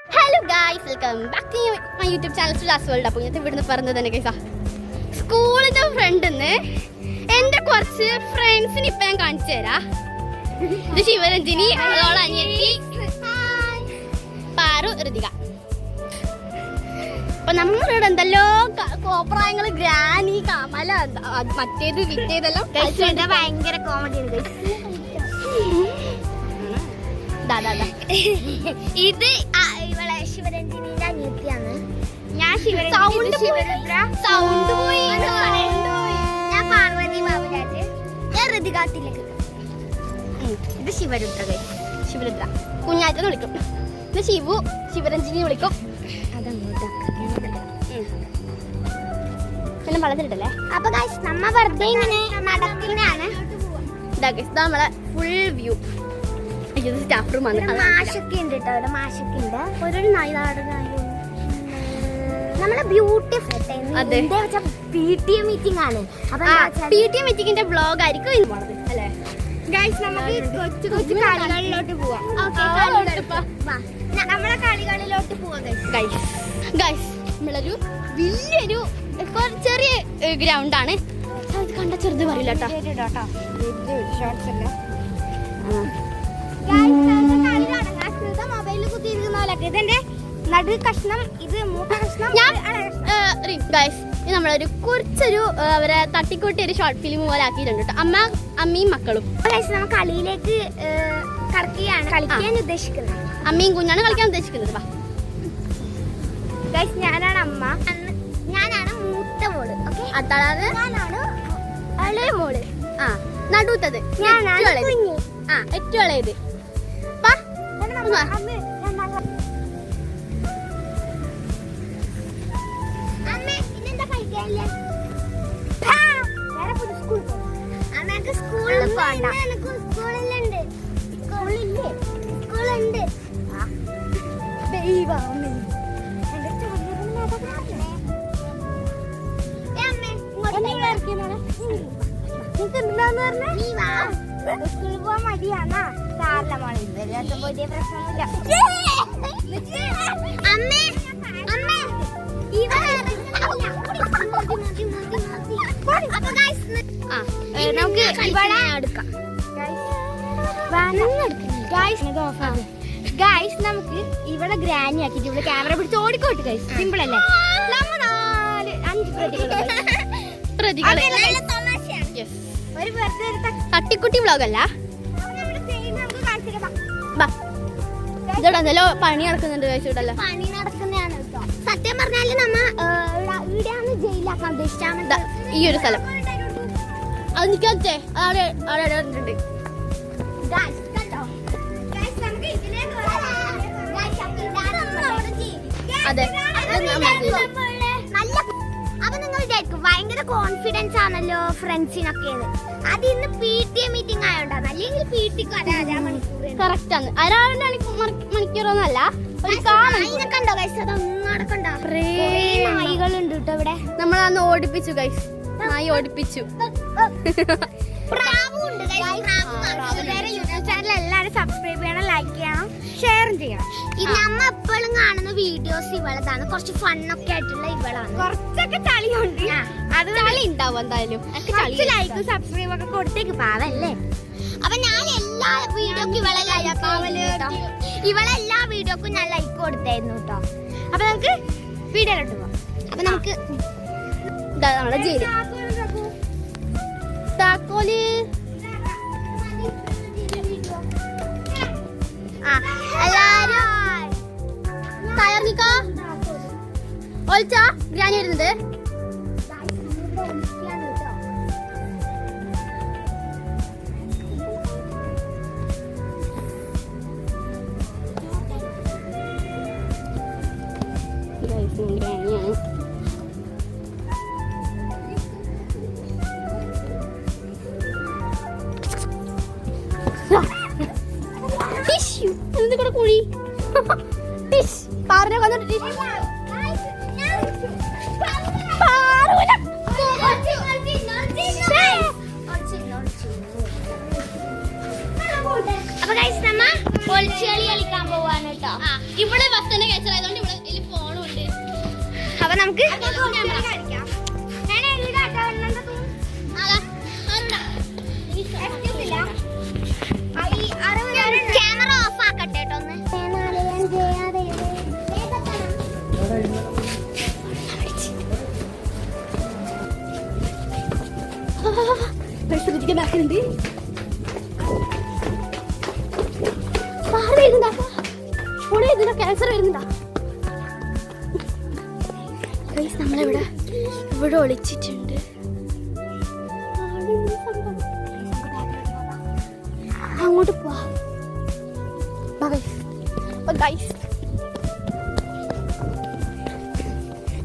Hello guys, welcome back to my YouTube channel Sulas world. അപ്പോൾ ഇന്നത്തെ ഇവിടുന്ന് പറഞ്ഞത് തന്നെ ഗൈസാ, സ്കൂളിൻ്റെ ഫ്രണ്ടിന്ന് എൻ്റെ കുറച്ച് ഫ്രണ്ട്സിന് ഇപ്പം ഞാൻ കാണിച്ചു തരാം. ഇത് ശിവരഞ്ജിനി, അതോളം അനിയത്തി പാറു, ഋതിക. അപ്പൊ നമ്മളിവിടെ എന്തല്ലോ കോപ്രായങ്ങള്, ഗ്രാനി, കമല, മറ്റേത് വിറ്റേതെല്ലാം ഭയങ്കര കോമഡി ഉണ്ട്. ഇത് ഇവളെ ശിവരഞ്ജിനിന്റെ അനിയത്തിയാണ്. ഞാൻ സൗണ്ട് പോയി. ഞാൻ പാർവതി ബാബുരാജ്. ഞാൻ ഋതികാത്തിലേക്ക്. ഇത് ശിവരുദ്ര. ശിവരുദ്ര കുഞ്ഞാറ്റെന്ന് വിളിക്കും. ഇത് ശിവു, ശിവരഞ്ജിനി വിളിക്കും. പിന്നെ വളർന്നിട്ടല്ലേ. അപ്പൊ നമ്മ വെറുതെ ഇങ്ങനെ നടക്കുന്നതാണ്. നമ്മളെ ഫുൾ വ്യൂ. സ്റ്റാഫ് റൂം ആണ്. മാഷൊക്കെ ഉണ്ട് കേട്ടോ, ഇവിടെ മാഷൊക്കെ ഉണ്ട്. ഒരു നായി നമ്മളെ ബ്യൂട്ടിഫുൾ PTA മീറ്റിംഗ് ആണ്. PTA മീറ്റിംഗിന്റെ വ്ലോഗ് ആയിരിക്കും ഇന്ന് പോണത് അല്ലേ ഗൈസ്? നമുക്ക് കൊച്ചു കൊച്ചു കളികളിലോട്ട് പോവാം. നമ്മളെ കളികളിലോട്ട് പോവാം ഗൈസ്. നമ്മളൊരു വലിയൊരു ചെറിയ ഗ്രൗണ്ട് ആണ്. കണ്ട ചെറുത് പറയില്ല കേട്ടോ. മൊബൈലിൽ കുത്തിയിരിക്കുന്ന പോലൊക്കെ ഇതെന്റെ നടു കഷ്ണം, ഇത് മൂത്ത കഷ്ണം. ഇത് നമ്മളൊരു കുറച്ചൊരു അവരെ തട്ടിക്കൂട്ടി ഒരു ഷോർട്ട് ഫിലിം പോലെ ആക്കിയിട്ടുണ്ട് കേട്ടോ. അമ്മയും മക്കളും. നമ്മൾ കളിയിലേക്ക് കടക്കുകയാണ്, കളിക്കാൻ ഉദ്ദേശിക്കുന്നത്. അമ്മയും കുഞ്ഞാണ് കളിക്കാൻ ഉദ്ദേശിക്കുന്നത്. ഞാനാണ് അമ്മ, ഞാനാണ് മൂത്ത മോള്. അതാണ് ഞാനാണ് ഇളയ മോള്. നടുത്തത് ഞാനാണ് കുഞ്ഞ്. ഏറ്റവും ഇളയത്. സ്കൂളിൽ പോവാൻ മടിയാണോ? സാറിന്റെ മോളെ വലിയ പ്രശ്നമൊന്നുമില്ല. നമുക്ക് നമുക്ക് ഇവിടെ ഗ്രാനി ആക്കിട്ട് ഇവിടെ ക്യാമറ പിടിച്ച് ഓടിക്കോട്ട്. ഗൈസ് സിമ്പിൾ അല്ലേ? നമ്മ 4-5 പ്രതികൾ. ഒരു തട്ടിക്കുട്ടി വ്ലോഗ് അല്ല. ഇതോടെന്തല്ലോ പണി നടക്കുന്നുണ്ട്. കഴിച്ചിട്ടല്ലോ പണി നടക്കുന്നതാണ് കേട്ടോ. സത്യം പറഞ്ഞാല് നമ്മ ഇവിടെയാണ് ജയിലാക്കാൻ ഉദ്ദേശിച്ചാണ് ഈ ഒരു സ്ഥലം. അത് നിൽക്കാത്തേ അവിടെ അവിടെ ഉണ്ട്. അതെ, അപ്പൊ നിങ്ങൾ വിചാരിക്കും ഭയങ്കര കോൺഫിഡൻസ് ആണല്ലോ ഫ്രണ്ട്സിനൊക്കെ. അത് ഇന്ന് PTA മീറ്റിംഗ് ആയോണ്ടാണ്, അല്ലെങ്കിൽ PTക്ക് കറക്റ്റ് ആണ്. മണിക്കൂറൊന്നല്ല. കണ്ടോ ഗൈസ്? അതൊന്നും നടക്കണ്ടോ? നായികളുണ്ട് കേട്ടോ ഇവിടെ. നമ്മളന്ന് ഓടിപ്പിച്ചു ഗൈസ്, നായി ഓടിപ്പിച്ചു. യൂട്യൂബ് ചാനൽ എല്ലാവരും സബ്സ്ക്രൈബ് ചെയ്യണം, ലൈക്ക് ചെയ്യണം, ഷെയറും ചെയ്യണം. ഇത് നമ്മ എപ്പോഴും കാണുന്ന വീഡിയോസ് ഇവളതാണ്. കുറച്ച് ഫണ്ണൊക്കെ ആയിട്ടുള്ള ഇവളാണ്. കുറച്ചൊക്കെ ചളിയുണ്ട്, അത് ചളി ഉണ്ടാവും എന്തായാലും. ലൈക്കും സബ്സ്ക്രൈബ് ഒക്കെ കൊടുത്തേക്ക് പാവല്ലേ. അപ്പൊ ഞാൻ എല്ലാ വീഡിയോക്കും ഇവളെല്ലാ വീഡിയോക്കും ഞാൻ ലൈക്ക് കൊടുത്തായിരുന്നു കേട്ടോ. അപ്പൊ നമുക്ക് വീഡിയോയിലോട്ട് പോവാം. അപ്പൊ നമുക്ക് നമ്മുടെ ജയില് താക്കോല്. എല്ലാരും തയ്യാറിക്കോ. ഒളിച്ചാ ഗ്രാനി വരുന്നത്. ഗ്രാനിയാണ്. എന്തൊക്കെ കുഴി പാറിനെ വന്നിട്ട് അപ്പൊ ഗൈസ് നമ്മ ഒളിച്ചുകളി കളിക്കാൻ പോവാണ് കേട്ടോ. ഇവിടെ ബസ് തന്നെ ക്യാച്ചർ ആയതുകൊണ്ട് ഇവിടെ ഇതിൽ ഫോണും ഉണ്ട്. അപ്പൊ നമുക്ക് ക്യാമറ ഓഫ് ആക്കട്ടെ കേട്ടോ ഒന്ന്. ക്യാൻസർ വരുന്നുണ്ടാ? നമ്മളിവിടെ ഇവിടെ ഒളിച്ചിട്ടുണ്ട്. അങ്ങോട്ട് പോവാ.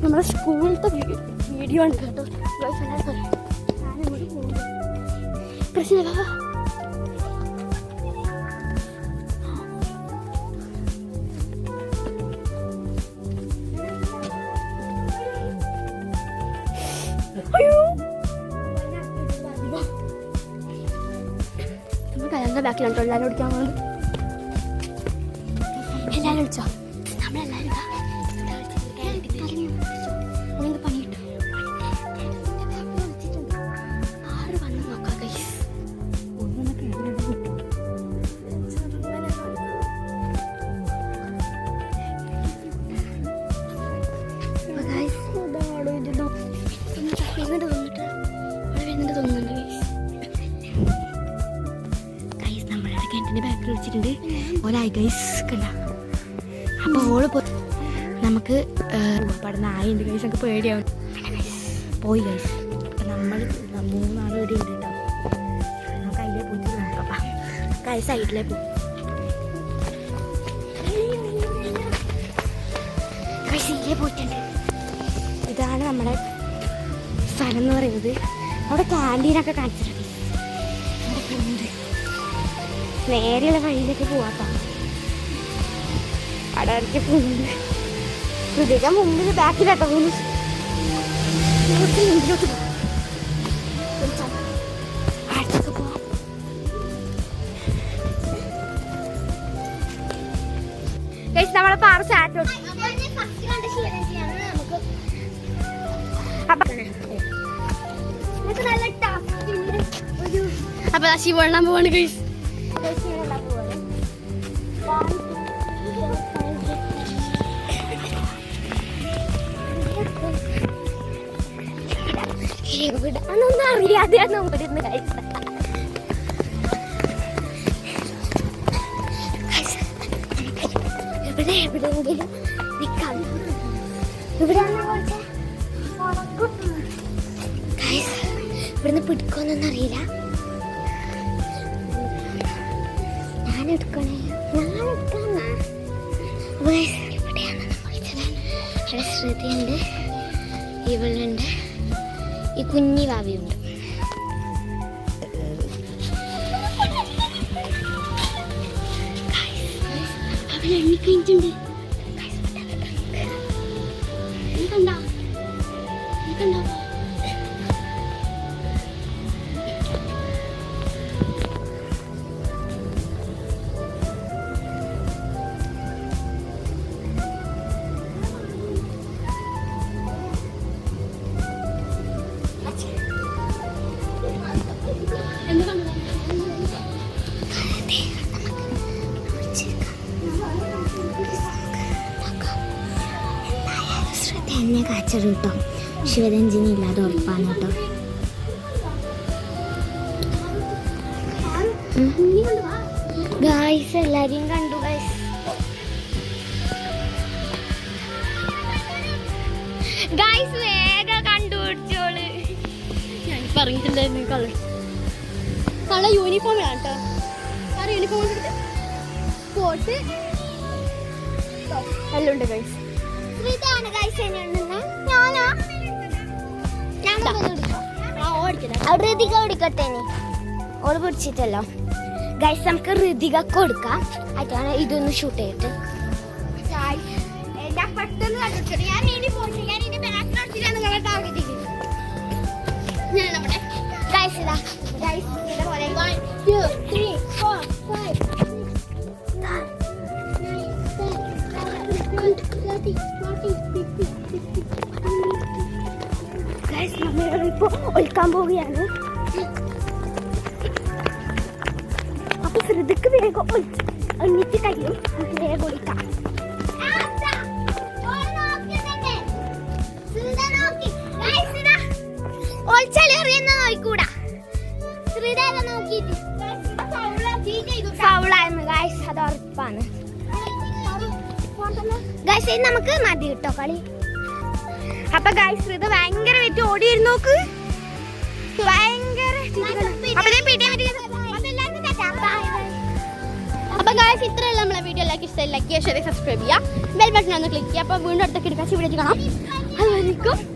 നമ്മുടെ സ്കൂളിലത്തെ വീഡിയോ ആണ് കേട്ടോ. ഞാനങ്ങോട്ട് പോകുന്നു. പ്രശ്നമില്ല. ബാക്കിലുണ്ടോ എല്ലാവരും ഓടിക്കാൻ പോകുന്നത്? എല്ലാവരും വിളിച്ചോ? നമ്മളെല്ലാവരും പണി കിട്ടും. ആറ് വന്ന് നോക്കാം ഗൈസ്. ബാക്കിൽ വെച്ചിട്ടുണ്ട് ഓലായി ഗൈസ് കണ്ട. അപ്പോൾ ഓള് നമുക്ക് പഠന ആയിണ്ട് ഗൈസ്. നമുക്ക് പേടിയാവും. പോയി ഗൈസ്. അപ്പം നമ്മൾ 3 ആൾ ഇവിടെ ഉണ്ട് കേട്ടോ. നമുക്ക് അതിലേ പോയിട്ട് നോക്കാം. ഗൈസ് സൈഡിലേ പോകും. ഗൈസ് ഇതിലേ പോയിട്ടുണ്ട്. ഇതാണ് നമ്മുടെ സ്ഥലം എന്ന് പറയുന്നത്. അവിടെ ക്യാൻറ്റീനൊക്കെ കാണിച്ചിട്ടുണ്ട്. നേരെയുള്ള വഴിയിലേക്ക് പോവാട്ടോ. അടയിലേക്ക് പോകുന്നുണ്ട്. ഹൃദയ മുമ്പിൽ ബാക്കിലാട്ടോ പോകുന്നു. മുമ്പിലോട്ട് പോവാം. അടുത്തൊക്കെ പോവാം. നമ്മളെ പാറ ചാറ്റോ. അപ്പൊ ശിവണ്ണാൻ പോവാണ് ഗൈസ്. എവിടാന്നൊന്നും അറിയാതെ നോക്കിരുന്ന് കഴിച്ച എവിടെയെങ്കിലും നിൽക്കാം. ഇവിടുന്ന് പിടിക്കുമെന്നൊന്നും അറിയില്ല. ഞാനെടുക്കണേ. ഇവിടെയാണ് വിളിച്ചത്. ഇവിടെ ശ്രുതിയുണ്ട്, ഇവളുണ്ട്, ഈ കുഞ്ഞി ഭാവിയുണ്ട്. അവൾ എണ്ണിക്കഴിഞ്ഞിട്ടുണ്ട്. കണ്ടോ? എന്നെ കാച്ചത് കേട്ടോ. ശിവരഞ്ജിനി ഇല്ലാതെ ഉറപ്പാണ് കേട്ടോ. ഗായ്സ് എല്ലാരെയും കണ്ടു ഗായ്സ്. ഗായ്സ് വേഗം കണ്ടുപിടിച്ചോള്. ഞാൻ പറഞ്ഞിട്ടുണ്ടായിരുന്നു കളർ യൂണിഫോമിലാണ് കേട്ടോ. ആ യൂണിഫോം കോട്ട് എല്ലാം ഉണ്ട് ഗൈസ്. ഇതാണ് ഗൈസ്. ഋതിക ഓടിക്കട്ടെ. ഓള് പിടിച്ചിട്ടല്ലോ ഗൈസ്. നമുക്ക് ഋതിക കൊടുക്കാം. അതാണ് ഇതൊന്ന് ഷൂട്ട് ചെയ്തിട്ട് ഗൈസ് ഇതാ ഗൈസ്. 1 2 3 4 5 6 7 8 9 10 നമ്മളിപ്പോ ഒളിക്കാൻ പോവുകയാണ്. അപ്പൊ ശ്രുതിക്ക് വേഗം ഒന്നിച്ച് കഴിയും. വേഗം ഒളിക്കാം. ഒളിച്ചെറിയുന്ന നോക്കൂടാ. ഫൗളായിരുന്നു ഗൈസ്, അത് ഉറപ്പാണ്. ഗൈസ് ഇനി നമുക്ക് മതി കിട്ടോ കളി. അപ്പൊ ഗൈസ് ഇത് ഭയങ്കര വെറ്റി ഓടിയിരുന്നു നോക്ക്. ഭയങ്കര അപ്പൊ ഗായ്സ് ഇത്രയുള്ള നമ്മളെ വീഡിയോ ലൈക്ക് ഇഷ്ടമായി ലൈക്ക് ഷെയർ സബ്സ്ക്രൈബ് ചെയ്യുക. ബെൽ ബട്ടൺ ഒന്ന് ക്ലിക്ക് ചെയ്യുക. അപ്പൊ വീണ്ടും അടുത്ത കിടക്കാച്ച് വീഡിയോ കാണാം. അതുവരെയും